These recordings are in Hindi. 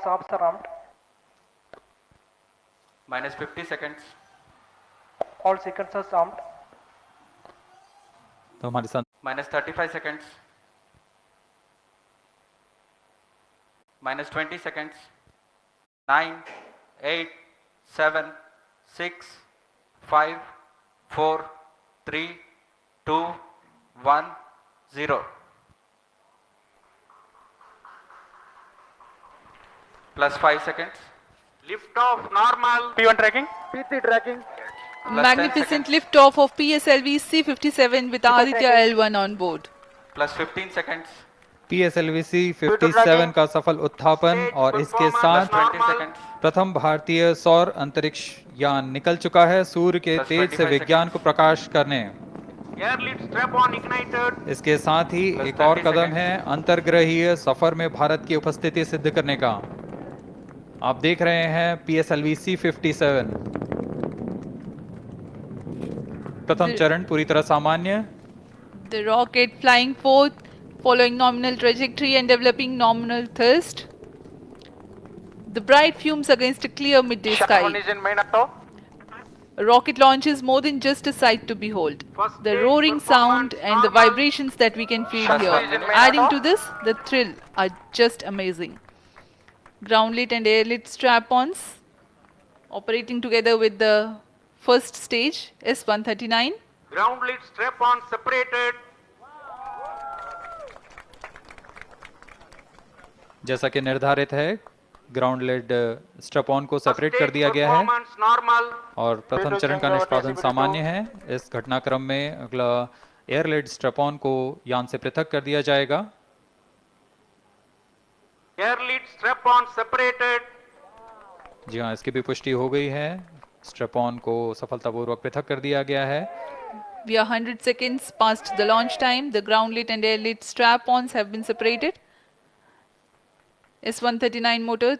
Stops are armed. Minus 50 seconds. All sequencers armed. तो हमारे साथ Minus 35 seconds. Minus 20 seconds. 9, 8, 7, 6, 5, 4, 3, 2, 1, 0. Plus 5 seconds. Lift off normal. P1 tracking. P3 tracking. Plus 10 Magnificent seconds. lift-off of PSLV C-57 with Aditya L1 on board. Plus 15 seconds. PSLV-C 57 का सफल उत्थापन और इसके Plus साथ 20 seconds. प्रथम भारतीय सौर अंतरिक्ष यान निकल चुका है सूर्य के Plus तेज से 25 विज्ञान को प्रकाश करने। Air lead strap on ignited. इसके साथ ही Plus एक और 30 कदम seconds. है अंतर्ग्रहीय सफर में भारत की उपस्थिति सिद्ध करने का। आप देख रहे हैं PSLV-C 57 प्रथम चरण पूरी तरह सामान्य। The rocket flying forth, following nominal trajectory and developing nominal thrust. The bright fumes against a clear midday Shut sky. on engine main auto. A rocket launch is more than just a sight to behold. First The stage roaring sound performance and the normal. vibrations that we can feel Shut here, on engine main adding auto. to this, the thrill are just amazing. Ground lit and air lit strap-ons operating together with the first stage S-139. Ground lead strap on separated. जैसा कि निर्धारित है ग्राउंड लेड स्ट्रैप ऑन को First सेपरेट कर stage दिया गया है performance normal. और प्रथम चरण का निष्पादन सामान्य है। इस घटनाक्रम में अगला एयर लेड स्ट्रैप ऑन को यान से पृथक कर दिया जाएगा। Air lead strap on separated. जी हाँ, इसकी भी पुष्टि हो गई है। स्ट्रैप ऑन को सफलतापूर्वक पृथक कर दिया गया है। We are 100 seconds past the launch time. The ground lit and air lit strap-ons have been separated. S-139 motor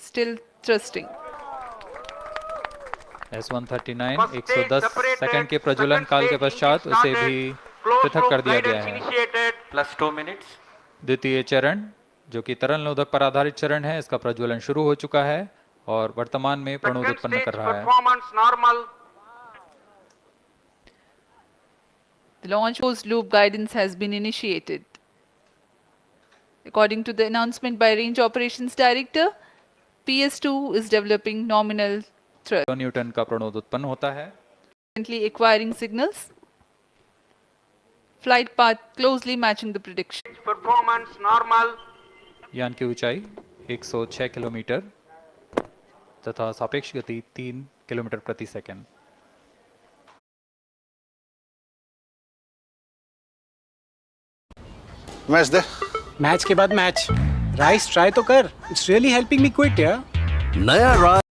still thrusting. S-139 First stage 110 separated. Second के प्रज्वलन Second काल के stage पश्चात engine उसे started. भी Closed पृथक loop कर दिया गया guidance है। initiated. Plus 2 minutes. द्वितीय चरण जो कि तरल नोदक पर आधारित चरण है, इसका प्रज्वलन शुरू हो चुका है और वर्तमान में प्रणोद Second उत्पन्न stage कर रहा है। performance normal. The launch closed loop guidance has been initiated. According to the announcement by Range Operations Director, PS2 is developing nominal thrust, Newton का प्रणोद उत्पन्न होता है। currently acquiring signals. Flight path closely matching the prediction. Performance normal. यान की ऊंचाई 106 किलोमीटर तथा सापेक्ष गति 3 किलोमीटर प्रति सेकंड। मैच दे। मैच के बाद मैच। राइस ट्राई तो कर। It's really helping me quit यार। नया rice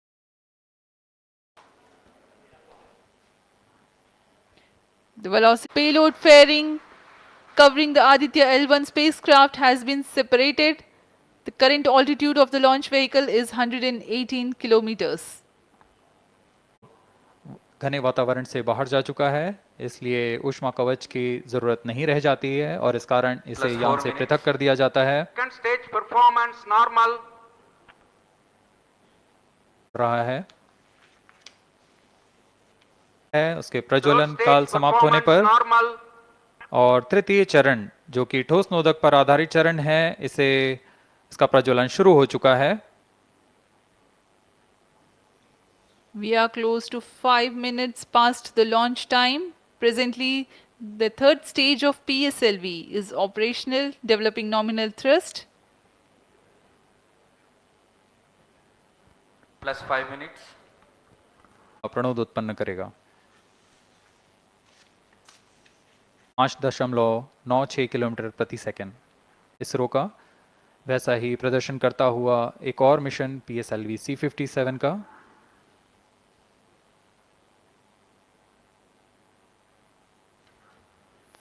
The velocity payload fairing covering the Aditya L1 spacecraft has been separated. The current altitude of the launch vehicle is 118 kilometers. घने वातावरण से बाहर जा चुका है, इसलिए ऊष्मा कवच की जरूरत नहीं रह जाती है और इस कारण इसे Plus यान 4 से minutes. पृथक कर दिया जाता है। Second stage performance normal. रहा है उसके प्रज्वलन Third stage काल समाप्त होने पर performance normal. और तृतीय चरण जो कि ठोस नोदक पर आधारित चरण है, इसका प्रज्वलन शुरू हो चुका है। We are close to 5 minutes past the launch time. Presently, the third stage of PSLV is operational, developing nominal thrust. Plus 5 minutes. प्रणोद उत्पन्न करेगा। 5.96 किलोमीटर प्रति सेकंड। इसरो का वैसा ही प्रदर्शन करता हुआ एक और मिशन PSLV C-57 का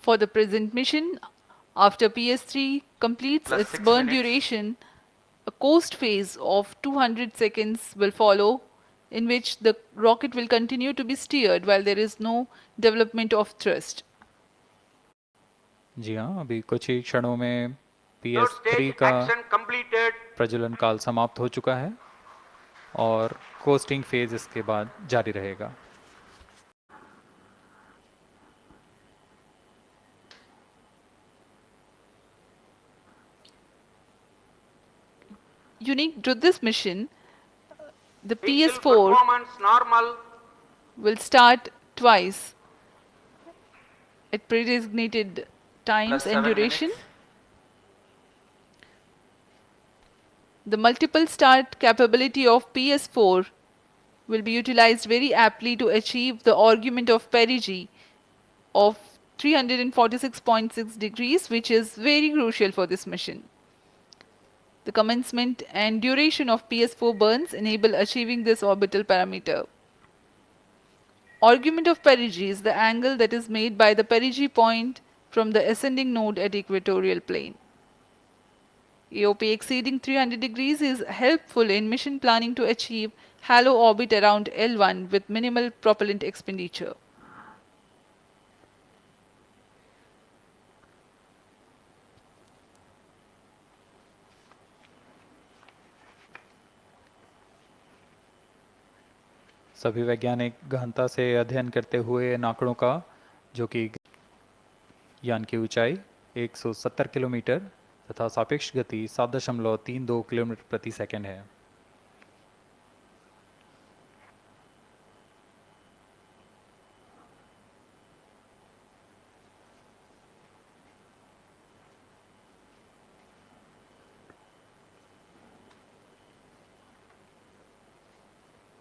For the present mission, after PS3 completes Plus its 6 burn minutes. duration, a coast phase of 200 seconds will follow, in which the rocket will continue to be steered while there is no development of thrust. जी हाँ, अभी कुछ ही क्षणों में Third PS3 stage का action completed. प्रज्वलन काल समाप्त हो चुका है और कोस्टिंग फेज इसके बाद जारी रहेगा। Unique to this mission, the Vehicle PS4 performance normal. will start twice at pre-designated times Plus and 7 duration. minutes. The multiple start capability of PS4 will be utilized very aptly to achieve the argument of perigee of 346.6 degrees, which is very crucial for this mission. The commencement and duration of PS4 burns enable achieving this orbital parameter. Argument of perigee is the angle that is made by the perigee point from the ascending node at equatorial plane. AOP exceeding 300 degrees is helpful in mission planning to achieve halo orbit around L1 with minimal propellant expenditure. सभी वैज्ञानिक गहनता से अध्ययन करते हुए इन आंकड़ों का, जो कि यान की ऊंचाई 170 किलोमीटर तथा सापेक्ष गति 7.32 किलोमीटर प्रति सेकंड है।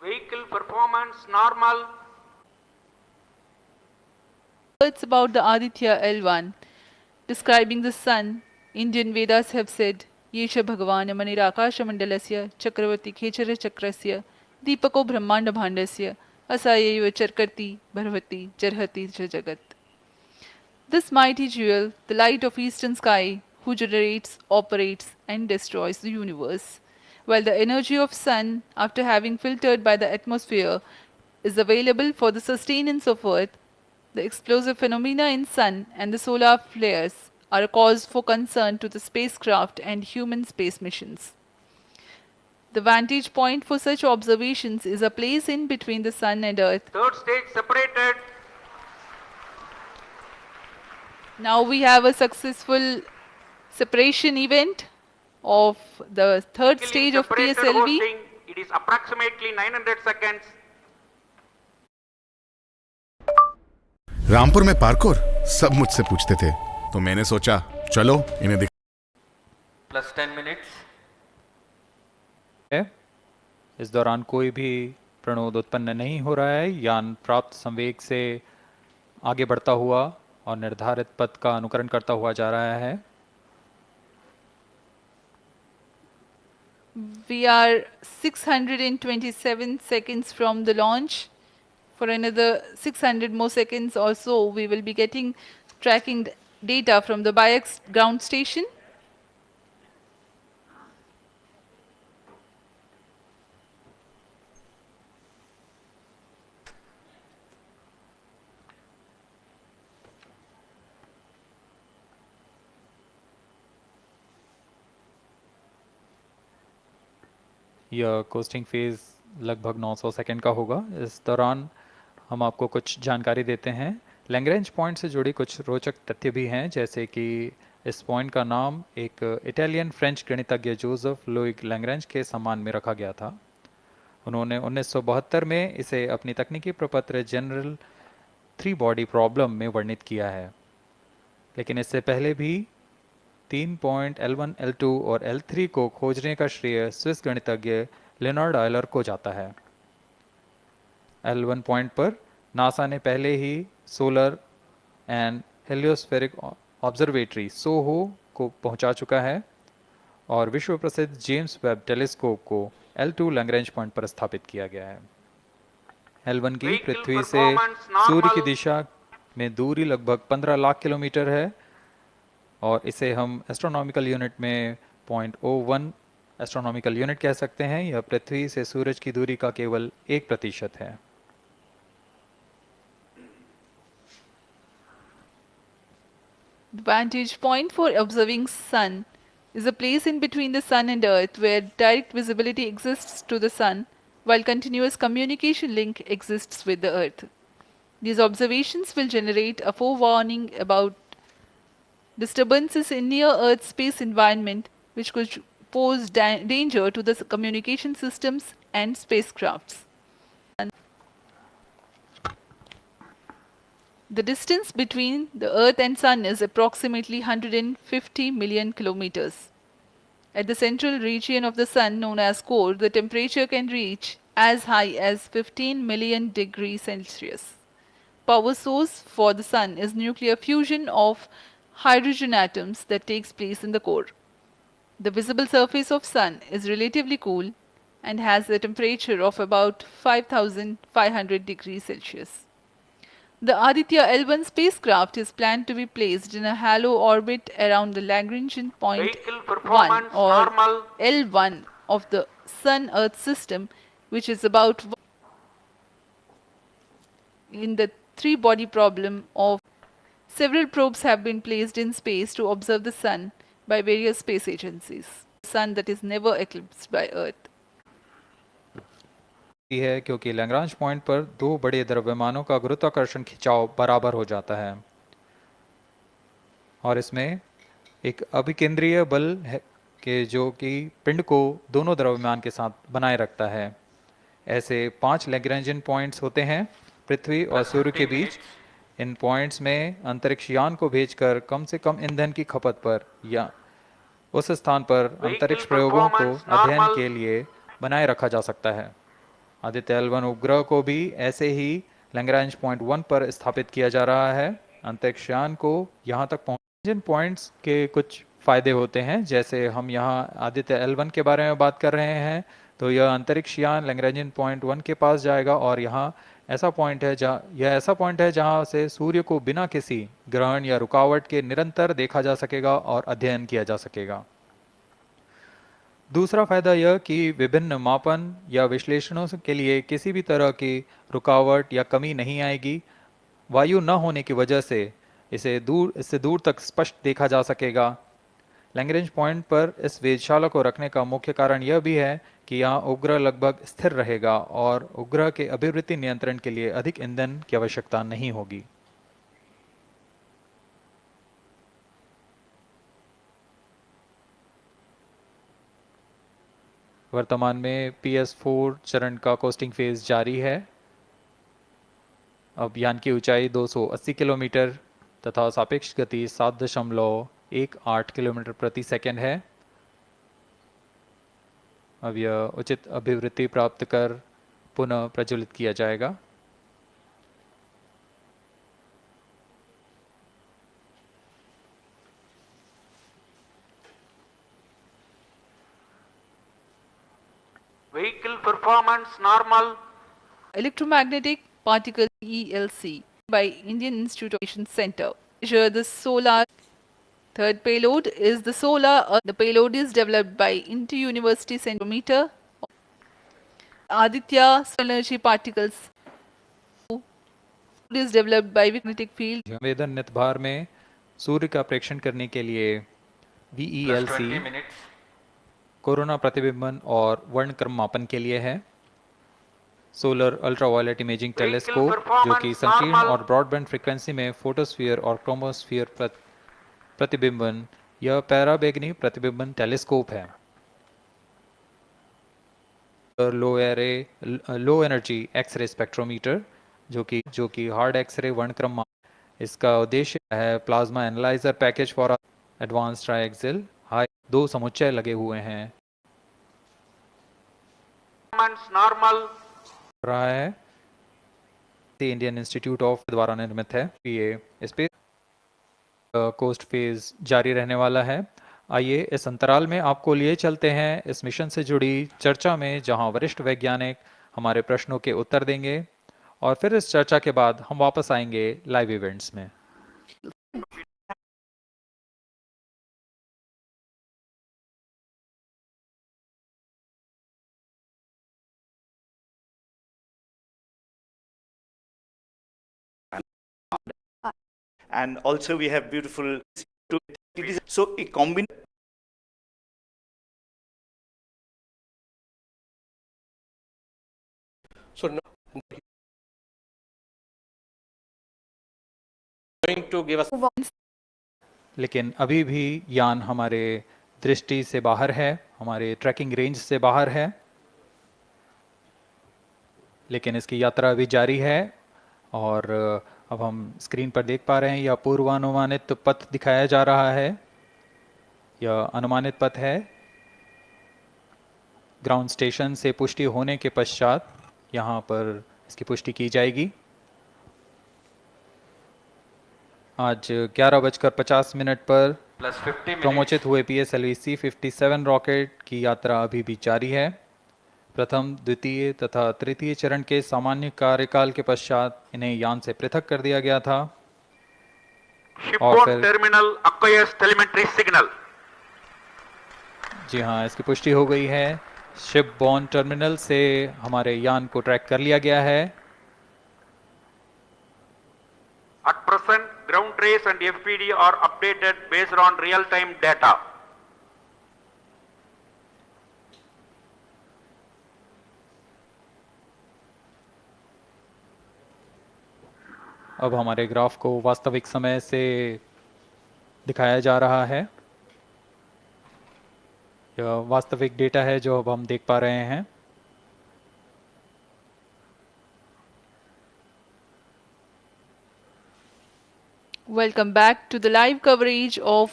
Vehicle performance normal. Words about the Aditya L1 describing the sun, Indian Vedas have said, Yesha Bhagavan Manirakash Mandalasya Chakravati Khechara Chakrasya Deepako Brahmanda Bhandasya Asayeva Charkarti Bharvati Jarhati Jagat. This mighty jewel, the light of eastern sky, who generates, operates and destroys the universe, while the energy of sun, after having filtered by the atmosphere, is available for the sustenance of earth, the explosive phenomena in sun and the solar flares are a cause for concern to the spacecraft and human space missions. The vantage point for such observations is a place in between the sun and earth. Third stage separated. Now we have a successful separation event of the third Vehicle stage is of separated PSLV. hosting. It is approximately 900 seconds. Rampur में पार्कोर सब मुझसे पूछते थे, तो मैंने सोचा चलो इन्हें दिखा। Plus 10 minutes. है। इस दौरान कोई भी प्रणोद उत्पन्न नहीं हो रहा है। यान प्राप्त संवेग से आगे बढ़ता हुआ और निर्धारित पथ का अनुकरण करता हुआ जा रहा है। We are 627 seconds from the launch. For another 600 more seconds or so, we will be getting tracking data from the BIAX ground station. यह कोस्टिंग फेज़ लगभग 900 सेकंड का होगा। इस दौरान हम आपको कुछ जानकारी देते हैं। लैग्रेंज पॉइंट से जुड़ी कुछ रोचक तथ्य भी हैं, जैसे कि इस पॉइंट का नाम एक इटालियन फ्रेंच गणितज्ञ जोसेफ लुइग लैग्रेंज के सम्मान में रखा गया था। उन्होंने 1972 में इसे अपनी तकनीकी प्रपत्र जनरल 3 बॉडी प्रॉब्लम में वर्णित किया है, लेकिन इससे पहले भी 3 पॉइंट L1, L2 और L3 को खोजने का श्रेय स्विस गणितज्ञ लियोनार्ड आयलर को जाता है। L1 पॉइंट पर नासा ने पहले ही सोलर एंड हेलियोस्फेरिक ऑब्जर्वेटरी सोहो को पहुंचा चुका है और विश्व प्रसिद्ध जेम्स वेब टेलीस्कोप को L2 लैग्रेंज पॉइंट पर स्थापित किया गया है। L1 की Vehicle पृथ्वी से performance normal. सूर्य की दिशा में दूरी लगभग 15 लाख किलोमीटर है और इसे हम एस्ट्रोनॉमिकल यूनिट में 0.01 एस्ट्रोनॉमिकल यूनिट कह सकते हैं। यह पृथ्वी से सूरज की दूरी का केवल 1% है। The vantage point for observing sun is a place in between the Sun and Earth where direct visibility exists to the Sun while continuous communication link exists with the Earth. These observations will generate a forewarning about disturbances in near-Earth space environment which could pose danger to the communication systems and spacecrafts. The distance between the Earth and Sun is approximately 150 million kilometers. At the central region of the Sun, known as core, the temperature can reach as high as 15 million degrees Celsius. Power source for the Sun is nuclear fusion of hydrogen atoms that takes place in the core. The visible surface of Sun is relatively cool and has a temperature of about 5500 degrees Celsius. The Aditya L1 spacecraft is planned to be placed in a halo orbit around the Lagrangian point Vehicle 1 performance or normal. L1 of the Sun-Earth system, which is about in the three-body problem of several probes have been placed in space to observe the Sun by various space agencies. Sun that is never eclipsed by Earth. है क्योंकि लैग्रांज पॉइंट पर दो बड़े द्रव्यमानों का गुरुत्वाकर्षण खिंचाव बराबर हो जाता है और इसमें एक अभिकेंद्रीय बल है कि जो कि पिंड को दोनों द्रव्यमान के साथ बनाए रखता है। ऐसे 5 लैग्रांजियन पॉइंट्स होते हैं पृथ्वी और सूर्य के बीच। इन पॉइंट्स में अंतरिक्ष यान को भेजकर कम से कम ईंधन की खपत पर या उस स्थान पर अंतरिक्ष प्रयोगों को अध्ययन के लिए बनाए रखा जा सकता है। आदित्य L1 उपग्रह को भी ऐसे ही लैग्रांज पॉइंट 1 पर स्थापित किया जा रहा है। अंतरिक्ष यान को यहाँ तक पहुँचने पॉइंट्स के कुछ फ़ायदे होते हैं, जैसे हम यहाँ आदित्य L1 के बारे में बात कर रहे हैं तो यह अंतरिक्ष यान लैग्रांजियन पॉइंट 1 के पास जाएगा और यहाँ ऐसा पॉइंट है जहाँ से सूर्य को बिना किसी ग्रहण या रुकावट के निरंतर देखा जा सकेगा और अध्ययन किया जा सकेगा। दूसरा फायदा यह कि विभिन्न मापन या विश्लेषणों के लिए किसी भी तरह की रुकावट या कमी नहीं आएगी। वायु न होने की वजह से इससे दूर तक स्पष्ट देखा जा सकेगा। लैग्रेंज पॉइंट पर इस वेधशाला को रखने का मुख्य कारण यह भी है कि यहाँ उपग्रह लगभग स्थिर रहेगा और उपग्रह के अभिवृत्ति नियंत्रण के लिए अधिक ईंधन की आवश्यकता नहीं होगी। वर्तमान में PS4 चरण का कोस्टिंग फेज जारी है। अब यान की ऊंचाई 280 किलोमीटर तथा सापेक्ष गति 7.18 किलोमीटर प्रति सेकंड है। अब यह उचित अभिवृत्ति प्राप्त कर पुनः प्रज्वलित किया जाएगा। Vehicle performance normal. Electromagnetic particle ELC by Indian Institute of Aviation Center. Measure the solar. Third payload is the solar. The payload is developed by Inter-University Centimeter. Aditya solar energy particles is developed by magnetic field. संवेदन नितभार में सूर्य का प्रेक्षण करने के लिए Plus 20 VELC minutes. कोरोना प्रतिबिंबन और वर्णक्रम मापन के लिए है। सोलर अल्ट्रावायलेट इमेजिंग टेलीस्कोप जो कि संकीर्ण और ब्रॉडबैंड फ्रीक्वेंसी में फोटोस्फीयर और क्रोमोस्फीयर प्रतिबिंबन यह पैराबैंगनी प्रतिबिंबन टेलीस्कोप है। लो एनर्जी एक्सरे स्पेक्ट्रोमीटर जो कि हार्ड एक्सरे वर्णक्रम इसका उद्देश्य है plasma analyser package for advance triaxial high 2 समुच्चय लगे हुए हैं। Normal. रहा है इंडियन इंस्टीट्यूट ऑफ द्वारा निर्मित है। ये स्पेस कोस्ट फेज जारी रहने वाला है। आइए इस अंतराल में आपको लिए चलते हैं इस मिशन से जुड़ी चर्चा में, जहां वरिष्ठ वैज्ञानिक हमारे प्रश्नों के उत्तर देंगे और फिर इस चर्चा के बाद हम वापस आएंगे लाइव इवेंट्स में। And also we have beautiful, so a combination So now going to give us लेकिन अभी भी यान हमारे दृष्टि से बाहर है, हमारे ट्रैकिंग रेंज से बाहर है, लेकिन इसकी यात्रा अभी जारी है। और अब हम स्क्रीन पर देख पा रहे हैं यह पूर्वानुमानित पथ दिखाया जा रहा है। यह अनुमानित पथ है। ग्राउंड स्टेशन से पुष्टि होने के पश्चात यहाँ पर इसकी पुष्टि की जाएगी। आज 11:50 पर plus 50 minutes. प्रमोचित हुए PSLV C-57 रॉकेट की यात्रा अभी भी जारी है। प्रथम, द्वितीय तथा तृतीय चरण के सामान्य कार्यकाल के पश्चात इन्हें यान से पृथक कर दिया गया था। Shipboard फिर- terminal acquires telemetry signal. जी हाँ, इसकी पुष्टि हो गई है। शिपबोर्न टर्मिनल से हमारे यान को ट्रैक कर लिया गया है। At present, ground trace and FPD are updated based on real-time data. अब हमारे ग्राफ को वास्तविक समय से दिखाया जा रहा है। यह वास्तविक डेटा है जो अब हम देख पा रहे हैं। Welcome back to the live coverage of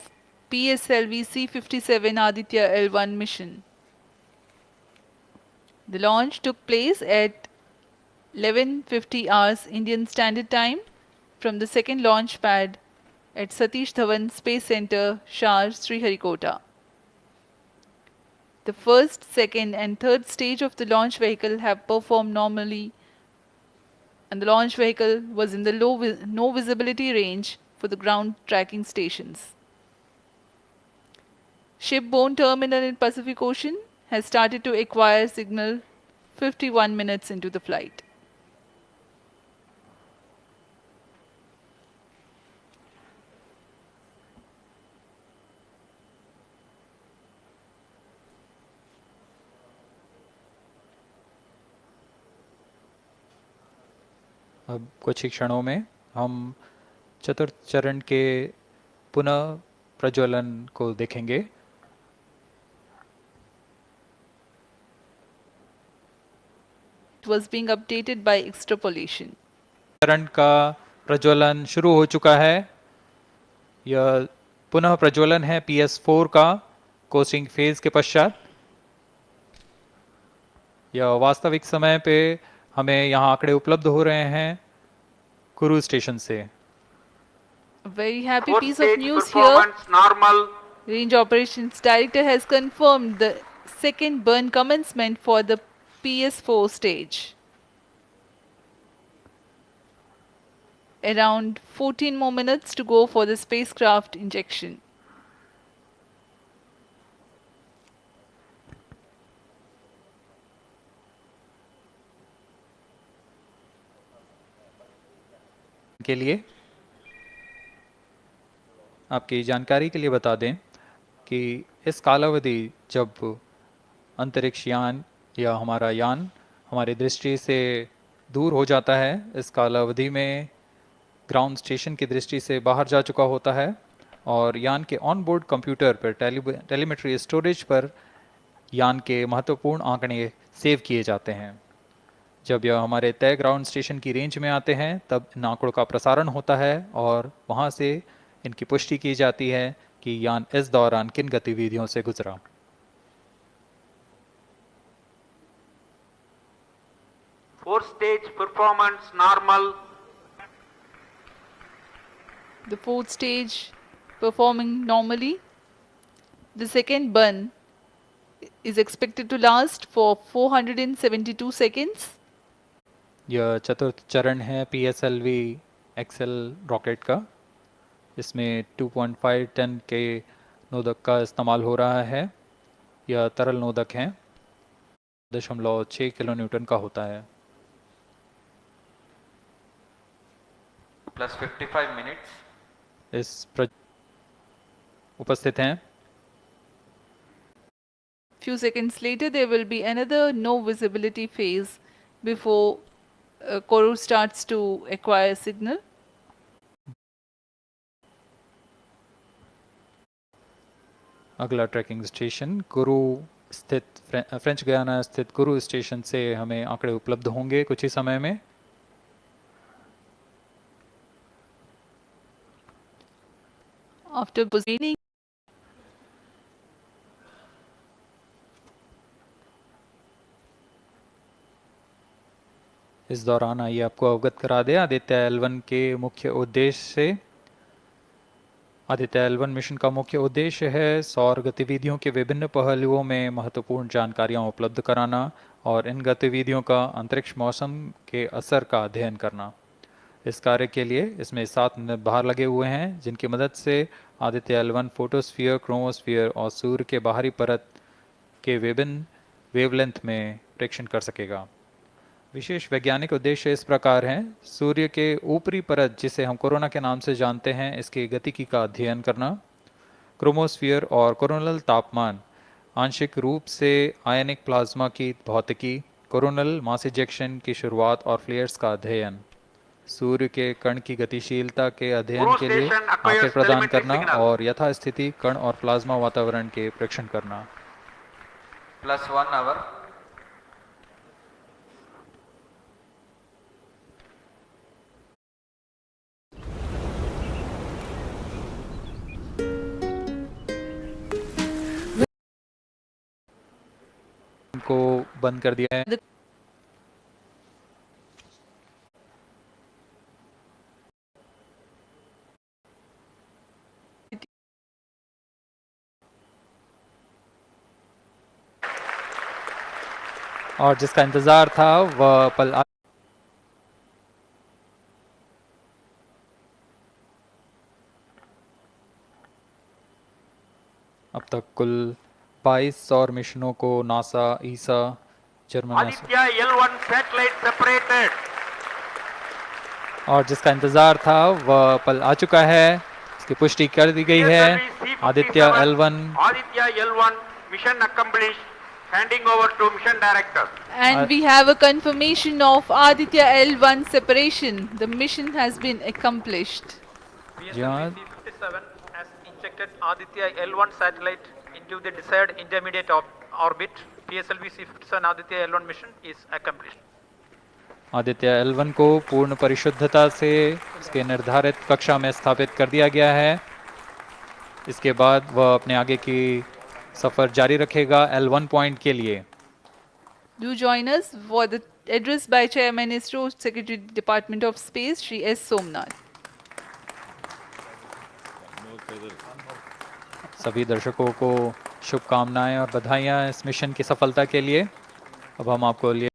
PSLV C-57 Aditya L1 mission. The launch took place at 11:50 hours Indian Standard Time from the second launch pad at Satish Dhawan Space Center, Shar, Sriharikota. The first, second and third stage of the launch vehicle have performed normally, and the launch vehicle was in the no visibility range for the ground tracking stations. Shipbourne terminal in Pacific Ocean has started to acquire signal 51 minutes into the flight. अब कुछ ही क्षणों में हम चतुर्थ चरण के पुनः प्रज्वलन को देखेंगे। It was being updated by extrapolation. चरण का प्रज्वलन शुरू हो चुका है। यह पुनः प्रज्वलन है PS4 का कोस्टिंग फेज के पश्चात। यह वास्तविक समय पे हमें यहाँ आंकड़े उपलब्ध हो रहे हैं क्रूज स्टेशन से। A very happy Fourth piece of stage news here. performance normal. Range Operations Director has confirmed the second burn commencement for the PS4 stage. Around 14 more minutes to go for the spacecraft injection. के लिए आपकी जानकारी के लिए बता दें कि इस कालावधि जब अंतरिक्ष यान या हमारा यान हमारी दृष्टि से दूर हो जाता है, इस कालावधि में ग्राउंड स्टेशन की दृष्टि से बाहर जा चुका होता है और यान के ऑन बोर्ड कंप्यूटर पर टेलीमेट्री स्टोरेज पर यान के महत्वपूर्ण आंकड़े सेव किए जाते हैं। जब यह हमारे तय ग्राउंड स्टेशन की रेंज में आते हैं तब इन आंकड़ों का प्रसारण होता है और वहां से इनकी पुष्टि की जाती है कि यान इस दौरान किन गतिविधियों से गुजरा। Fourth stage performance normal. The fourth stage performing normally. The second burn is expected to last for 472 seconds. यह चतुर्थ चरण है PSLV XL रॉकेट का। इसमें 2.5 टन के नोदक का इस्तेमाल हो रहा है। यह तरल नोदक है, 0.6 किलो न्यूटन का होता है। Plus 55 minutes. उपस्थित हैं। Few seconds later, there will be another no visibility phase before Koru starts to acquire signal. अगला ट्रैकिंग स्टेशन कुरु स्थित फ्रेंच गयाना स्थित कुरु स्टेशन से हमें आंकड़े उपलब्ध होंगे कुछ ही समय में। After positioning, इस दौरान आइए आपको अवगत करा दें आदित्य L1 के मुख्य उद्देश्य से। आदित्य L1 मिशन का मुख्य उद्देश्य है सौर गतिविधियों के विभिन्न पहलुओं में महत्वपूर्ण जानकारियां उपलब्ध कराना और इन गतिविधियों का अंतरिक्ष मौसम के असर का अध्ययन करना। इस कार्य के लिए इसमें 7 भार लगे हुए हैं जिनकी मदद से आदित्य L1 फोटोस्फीयर, क्रोमोस्फीयर और सूर्य के बाहरी परत के विभिन्न वेवलेंथ में प्रेक्षण कर सकेगा। विशेष वैज्ञानिक उद्देश्य इस प्रकार हैं: सूर्य के ऊपरी परत जिसे हम कोरोना के नाम से जानते हैं, इसकी गतिकी का अध्ययन करना, क्रोमोस्फीयर और कोरोनल तापमान, आंशिक रूप से आयनिक प्लाज्मा की भौतिकी, कोरोनल मास इजेक्शन की शुरुआत और फ्लेयर्स का अध्ययन, सूर्य के कण की गतिशीलता के अध्ययन के लिए आंखें प्रदान करना और यथास्थिति कण और प्लाज्मा वातावरण के प्रेक्षण करना। +1 hour. को बंद कर दिया है। और जिसका इंतजार था वह पल अब तक कुल 22 सौर मिशनों को नासा, ईसा, German Aditya L1 satellite separated. और जिसका इंतजार था वह पल आ चुका है। इसकी पुष्टि कर दी गई है। PSLV Aditya C57, L1 Aditya L1 mission accomplished. Handing over to mission director. and we have a confirmation of Aditya L1 separation. The mission has been accomplished. Yeah. PSLV C57 has injected Aditya L1 satellite into the desired intermediate orbit. PSLV C57 Aditya L1 mission is accomplished. Aditya L1 को पूर्ण परिशुद्धता से उसके निर्धारित कक्षा में स्थापित कर दिया गया है। इसके बाद वह अपने आगे की सफर जारी रखेगा L1 पॉइंट के लिए। Do join us for the address by Chairman ISRO Secretary Department of Space Shri S. Somnath. सभी दर्शकों को शुभकामनाएं और बधाइयां इस मिशन की सफलता के लिए। अब हम आपको लिए